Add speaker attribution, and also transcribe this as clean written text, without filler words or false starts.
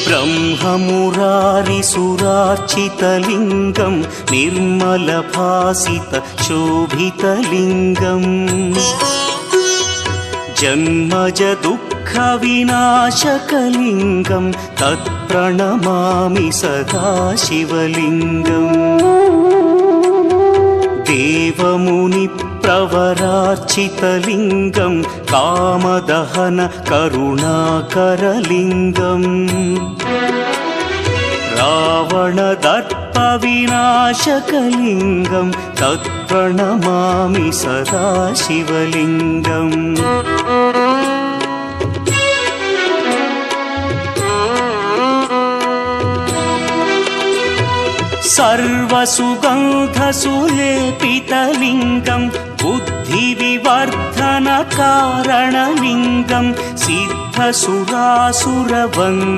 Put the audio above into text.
Speaker 1: ब्रह्ममुरारिसुरार्चितलिङ्गं निर्मलभासितशोभितलिङ्गम् जन्मज दुःखविनाशकलिङ्गं तत्प्रणमामि सदा शिवलिङ्गम् देवमुनिप्रवरार्चितलिङ्गं कामदहन करुणाकरलिङ्गम् रावणदर्पविनाशकलिङ्गं तत्प्रणमामि सदा शिवलिङ्गम् सर्वसुगन्धसुलेपितलिङ्गं बुद्धिविवर्धनकारणलिङ्गं सिद्धसुरासुरवन्द्यलिङ्गम्